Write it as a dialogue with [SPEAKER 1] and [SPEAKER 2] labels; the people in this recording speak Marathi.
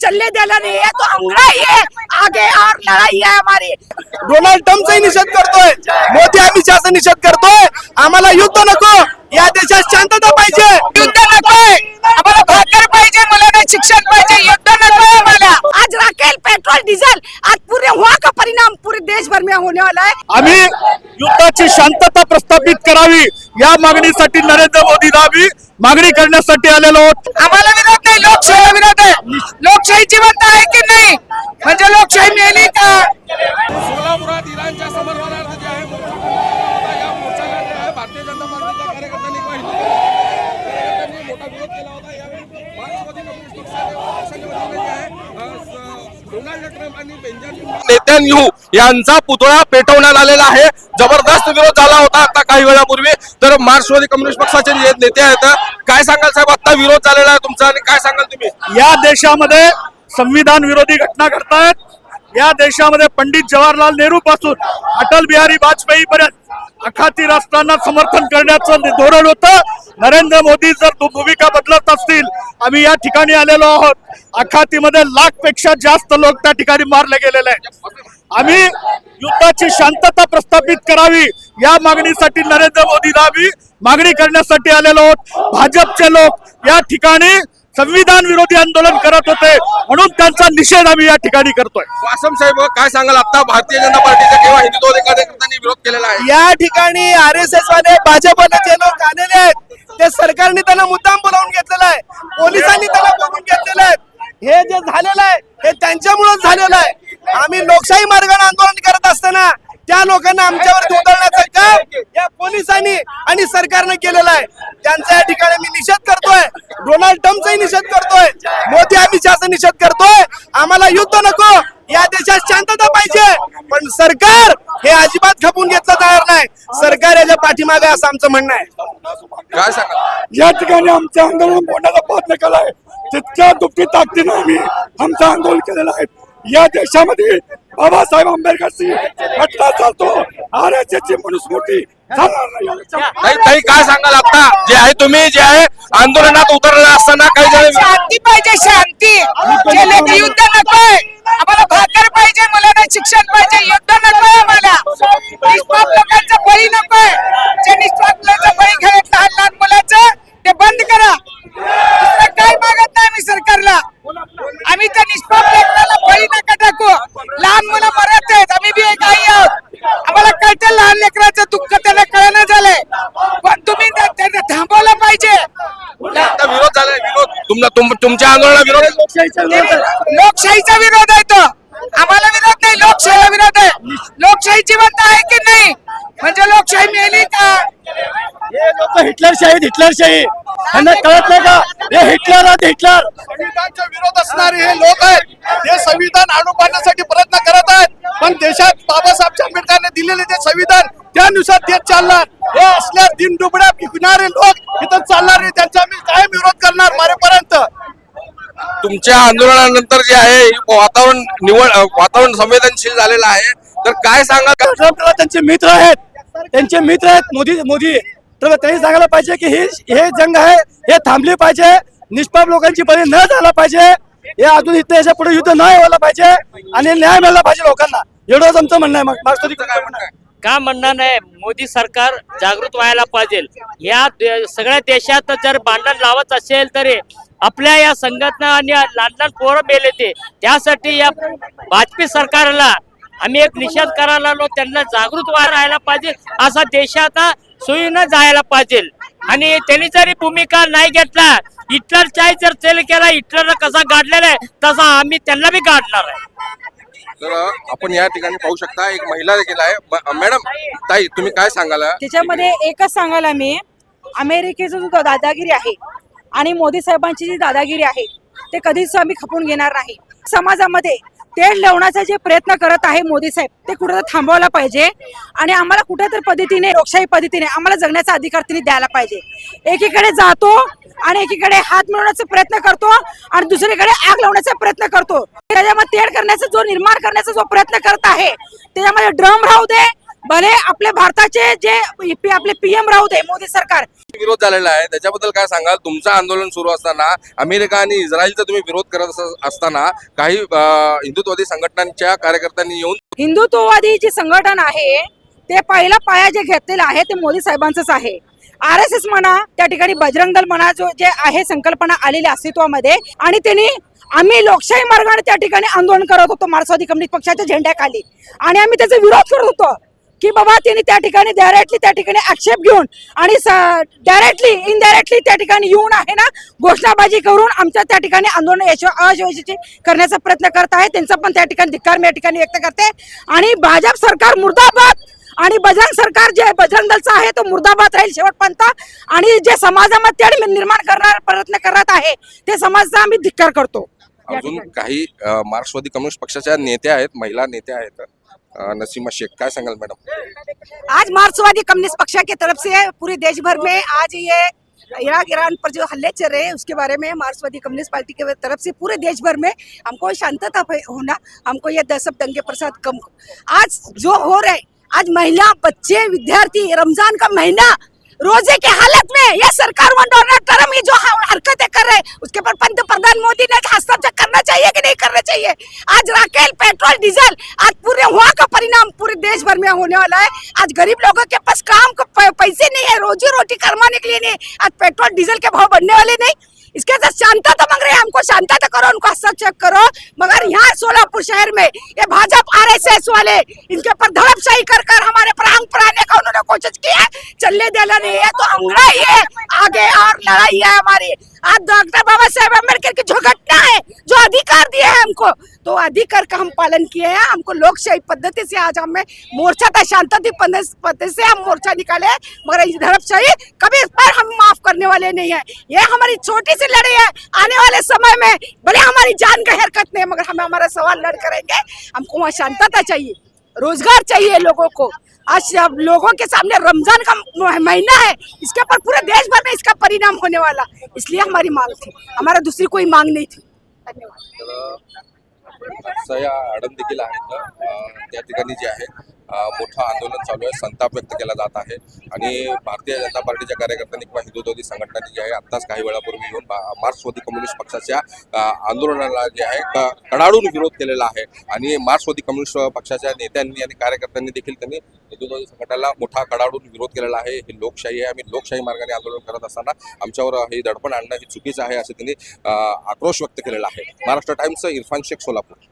[SPEAKER 1] चलने देना नहीं है तो अंगड़ा ही है, आगे और लड़ाई है हमारी।
[SPEAKER 2] डोनाल्ड ट्रम्पचाही निषेध करतोय, मोदी अमित शहाचा निषेध करतोय। आम्हाला युद्ध नको, या देशात शांतता पाहिजे।
[SPEAKER 1] युद्ध नकोय, आम्हाला भाकर पाहिजे, मुलांना शिक्षण पाहिजे, युद्ध नकोय आम्हाला। आज राफेल पेट्रोल डीजल आज पूरे वहाँ का परिणाम पूरे देश भर में होने वाला है।
[SPEAKER 2] आम्ही युद्धाची शांतता प्रस्थापित करावी या मागणीसाठी नरेंद्र मोदींना आम्ही मागणी करण्यासाठी आलेलो आहोत।
[SPEAKER 1] आम्हाला विरोध नाही, लोकशाहीला विरोध आहे। लोकशाही जिवंत आहे की नाही, म्हणजे लोकशाही मेली का?
[SPEAKER 3] सोलापुरात इराणच्या समर्थनार्थ जे आहे मोर्चा होता, या मोर्चाला जे आहे भारतीय जनता पार्टीच्या कार्यकर्त्यांनी किंवा हिंदू कार्यकर्त्यांनी मोठा विरोध केला होता। यावेळी मार्क्सवादी कम्युनिस्ट पक्षाच्या वतीने जे आहे डोनाल्ड ट्रम्प आणि बेंजामिन नेतान्याहू यांचा पुतळा पेटवण्यात आलेला आहे। जबरदस्त विरोध झाला होता आता काही वेळापूर्वी। तर मार्क्सवादी कम्युनिस्ट पक्षाचे जे नेते आहेत, काय सांगाल साहेब, आता विरोध झालेला आहे तुमचा आणि काय सांगाल तुम्ही?
[SPEAKER 2] या देशामध्ये संविधान विरोधी घटना घडतायत। या देशामध्ये पंडित जवाहरलाल नेहरू पासून अटल बिहारी वाजपेयी पर्यंत आखाती राष्ट्रांना समर्थन करण्याचं धोरण होतं। नरेंद्र मोदी जर भूमिका बदलत असतील, आम्ही या ठिकाणी आलेलो आहोत। आखातीमध्ये 1,00,000 पेक्षा जास्त लोक त्या ठिकाणी मारले गेलेले आहेत। आम्ही युद्धाची शांतता प्रस्थापित करावी या मागणीसाठी नरेंद्र मोदींना आम्ही मागणी करण्यासाठी आलेलो आहोत। भाजपचे लोक या ठिकाणी संविधान विरोधी आंदोलन करत होते, म्हणून त्यांचा निषेध आम्ही या ठिकाणी करतोय।
[SPEAKER 3] वासम साहेब, काय सांगाल, आता भारतीय जनता पार्टीच्या किंवा हिंदुत्ववादी कार्यकर्त्यांनी विरोध केलेला आहे?
[SPEAKER 2] या ठिकाणी RSS वाले भाजपने जे लोक आलेले आहेत, ते सरकारने त्यांना मुद्दाम बोलावून घेतलेलं आहे, पोलिसांनी त्यांना बोलवून घेतलेलं आहे। हे जे झालेलं आहे हे त्यांच्यामुळेच झालेलं आहे। आम्ही लोकशाही मार्गाने आंदोलन करत असताना त्या लोकांना आमच्यावर उतरण्याचं काम या पोलिसांनी आणि सरकारने केलेलं आहे। त्यांचा या ठिकाणी मी निषेध करतोय, डोनाल्ड ट्रम्पचाही निषेध करतोय, मोदी अमित शहाचा निषेध करतोय। आम्हाला युद्ध नको, या देशात शांतता पाहिजे, पण सरकार हे अजिबात खपून घेतलं जाणार नाही। सरकार याच्या पाठीमागे असं आमचं म्हणणं आहे।
[SPEAKER 3] काय सांगाल?
[SPEAKER 2] या ठिकाणी आमचं आंदोलन मोडण्याचा प्रयत्न केलाय, तितक्या दुप्पटी ताकदीनं आम्ही आमचं आंदोलन केलेलं आहे। या देशामध्ये बाबासाहेब आंबेडकरची घटना चालतो, RSSची मनुस्मृती चालणार नाही।
[SPEAKER 3] काही काय सांगाल, आता जे आहे तुम्ही जे आहे आंदोलनात उतरले असताना काही जण
[SPEAKER 1] शांती पाहिजे, शांती। केले की युद्ध नकोय, आम्हाला भाकर पाहिजे, मुलांना शिक्षण पाहिजे, युद्ध नकोय आम्हाला। निष्पाप लोकांचा बळी नकोय, जे निष्पाप लोकांचा बळी घेत लहान लहान मुलाचं ते बंद करा। दुसरं काय मागत नाही आम्ही सरकारला। आम्ही त्या निष्पाप लेकराला बळी नका टाकू। लहान मुलं मरत आहेत, आम्ही बी एक आई आहोत, आम्हाला कळतं लहान लेकराचं दुःख त्यांना कळणं झालंय, पण तुम्ही त्यांना थांबवलं पाहिजे।
[SPEAKER 3] आता विरोध झालाय, विरोध तुमच्या आंदोलनाला विरोध आहे?
[SPEAKER 1] लोकशाहीचा विरोध आहे तो, आम्हाला विरोध नाही, लोकशाहीला विरोध आहे। लोकशाही जिवंत आहे की नाही, म्हणजे लोकशाही मेली का?
[SPEAKER 2] हे लोक हिटलरशाही त्यांना कळत नाही का? हे हिटलर आहेत, हिटलर। संविधानाच्या विरोध असणारे हे लोक आहेत, हे संविधान आणू पाडण्यासाठी प्रयत्न करत आहेत, पण देशात बाबासाहेब आंबेडकरांनी दिलेले जे संविधान त्यानुसार तेच चालणार। हे असल्या दिनडुबड्या विकणारे लोक इथं चालणार नाही, त्यांचा आम्ही कायम विरोध करणार मरेपर्यंत।
[SPEAKER 3] तुमच्या आंदोलनानंतर जे आहे वातावरण संवेदनशील झालेलं आहे, तर काय सांगाल?
[SPEAKER 2] त्यांचे मित्र आहेत मोदी तर त्यांनी सांगायला पाहिजे की हे जंग आहे हे थांबली पाहिजे, निष्पाप लोकांची बळी न झाला पाहिजे, हे अजून इथे याच्या पुढे युद्ध नाही व्हायला पाहिजे आणि न्याय मिळाला पाहिजे लोकांना। एवढंच आमचं म्हणणं आहे। मार्क्सवादी
[SPEAKER 3] काय म्हणणं आहे?
[SPEAKER 4] का म्हणणं नाही, मोदी सरकार जागृत व्हायला पाहिजे। या सगळ्या देशात जर भांडण लावत असेल तर आपल्या या संघटना आणि लहान लहान पोरं मेले ते, त्यासाठी या भाजपी सरकारला आम्ही एक निषेध करायला आलो, त्यांना जागृत राहायला पाहिजे, असा देशात सोयीनं जायला पाहिजे। आणि त्यांनी जरी भूमिका नाही घेतला, हिटलरचाही जर चेल केला, हिटलरला कसा गाडलेला आहे तसा आम्ही त्यांना बी गाडणार आहे।
[SPEAKER 3] तर आपण या ठिकाणी पाहू शकता एक महिला देखील आहे। मॅडम, ताई, तुम्ही काय सांगाल?
[SPEAKER 5] त्याच्यामध्ये एकच सांगायला मी, अमेरिकेचा जो दादागिरी आहे आणि मोदी साहेबांची जी दादागिरी आहे ते कधीच आम्ही खपून घेणार नाही। समाजामध्ये तेढ लावण्याचा जे प्रयत्न करत आहे मोदी साहेब, ते कुठेतरी थांबवायला पाहिजे आणि आम्हाला कुठेतरी पद्धतीने लोकशाही पद्धतीने आम्हाला जगण्याचा अधिकार त्यांनी द्यायला पाहिजे। एकीकडे जातो आणि एकीकडे हात मिळवण्याचा प्रयत्न करतो आणि दुसरीकडे आग लावण्याचा प्रयत्न करतो। त्याच्यामध्ये तेढ करण्याचा जो निर्माण करण्याचा जो प्रयत्न करत आहे, त्याच्यामध्ये ड्रम राहू दे, भले आपले भारताचे जे आपले पीएम राहू दे मोदी सरकार,
[SPEAKER 3] विरोध झालेला आहे त्याच्याबद्दल काय सांगाल? तुमचं आंदोलन सुरू असताना अमेरिका आणि इस्रायलचा तुम्ही विरोध करत असताना काही हिंदुत्ववादी संघटनांच्या कार्यकर्त्यांनी येऊन
[SPEAKER 5] हिंदुत्ववादी जे संघटन आहे ते पहिला पाया जे घेतलेलं आहे ते मोदी साहेबांचंच आहे. RSS म्हणा, त्या ठिकाणी बजरंग दल म्हणा, जो जे आहे संकल्पना आलेली अस्तित्वामध्ये, आणि त्यांनी आम्ही लोकशाही मार्गाने त्या ठिकाणी आंदोलन करत होतो मार्क्सवादी कम्युनिस्ट पक्षाच्या झेंड्याखाली, आणि आम्ही त्याचा विरोध करत होतो की बाबा त्यांनी त्या ठिकाणी डायरेक्टली त्या ठिकाणी आक्षेप घेऊन आणि डायरेक्टली इनडायरेक्टली त्या ठिकाणी येऊन आहे ना घोषणाबाजी करून आमच्या त्या ठिकाणी आंदोलन अयशस्वी करण्याचा प्रयत्न करत आहे. त्यांचा पण त्या ठिकाणी धिक्कार मी या ठिकाणी व्यक्त करते. आणि भाजप सरकार मुर्दाबाद, आणि बजरंग सरकार जे बजरंग दलचा आहे तो मुर्दाबाद राहील शेवटपर्यंत. आणि जे समाजामध्ये निर्माण करणार प्रयत्न करत आहे ते समाजाचा आम्ही धिक्कार करतो.
[SPEAKER 3] अजून काही मार्क्सवादी कम्युनिस्ट पक्षाच्या नेत्या आहेत, महिला नेत्या आहेत. नसीमा शेख, काय सांगाल मॅडम?
[SPEAKER 6] आज मार्क्सवादी कम्युनिस्ट पक्ष की तरफ से पूरे देश भर में आज ये इराक ईरान पर जो हल्ले चल रहे हैं उसके बारे में मार्क्सवादी कम्युनिस्ट पार्टी की तरफ से पूरे देश भर में हमको शांतता होना, हमको ये दहशत दंगे प्रसाद कम, आज जो हो रहे, आज महिला, बच्चे, विद्यार्थी, रमजान का महीना, रोजे के हालत में ये सरकार व डोनाल्ड ट्रम्प ये जो हरकतें कर रहे हैं उसके ऊपर पंतप्रधान मोदी ने हस्तक्षेप करना चाहिए कि नहीं करना चाहिए? आज राफेल, पेट्रोल, डीजल, आज पूरे वहाँ का परिणाम पूरे देश भर में होने वाला है. आज गरीब लोगों के पास काम को पैसे नहीं है, रोजी रोटी कमाने के लिए नहीं. आज पेट्रोल डीजल के भाव बढ़ने वाले नहीं. इसके साथ शांता तो मांग रहे हैं, हमको शांता तो करो, उनको हस्तक्षेप करो. मगर यहाँ सोलापुर शहर में ये भाजपा RSS वाले इनके ऊपर धड़पशाही कर कर हमारे पर आंग पर आने का उन्होंने कोशिश की है. चलने देना नहीं है तो अंगड़ा ही है, आगे और लड़ाई है हमारी. आज डॉक्टर बाबा साहेब अम्बेडकर की जो घटना है, जो अधिकार दिए हैं हमको, तो अधिकार का हम पालन किए हैं. हमको लोकशाही पद्धति से आज हमें मोर्चा था, शांति पद्धति से हम मोर्चा निकाले, मगर ये धड़पशाही कभी पर हम माफ करने वाले नहीं है. ये हमारी छोटी सी लड़ाई है. आने वाले समय में भले हमारी जान का हरकत नहीं, मगर हमें हमारा सवाल लड़ करेंगे. हमको वहाँ शांतता चाहिए, रोजगार चाहिए लोगों को. आज लोगों के सामने रमजान का महीना है, इसके ऊपर पूरे देश भर में इसका परिणाम होने वाला, इसलिए हमारी मांग थी, हमारा दूसरी कोई मांग नहीं थी. धन्यवाद.
[SPEAKER 3] सया आडम देखील आहेत. त्या ठिकाणी जे आहे मोठं आंदोलन चालू आहे, संताप व्यक्त केला जात आहे. आणि भारतीय जनता पार्टीच्या कार्यकर्त्यांनी किंवा हिंदुत्ववादी संघटनांनी जे आहे आत्ताच काही वेळापूर्वी येऊन मार्क्सवादी कम्युनिस्ट पक्षाच्या आंदोलनाला जे आहे कडाडून विरोध केलेला आहे. आणि मार्क्सवादी कम्युनिस्ट पक्षाच्या नेत्यांनी आणि कार्यकर्त्यांनी देखील त्यांनी हिंदुत्ववादी संघटनेला मोठा कडाडून विरोध केलेला आहे. ही लोकशाही आहे, आम्ही लोकशाही मार्गाने आंदोलन करत असताना आमच्यावर हे दडपण आणणं हे चुकीचं आहे, असं त्यांनी आक्रोश व्यक्त केलेला आहे. महाराष्ट्र टाइम्स, इरफान शेख, सोलापूर.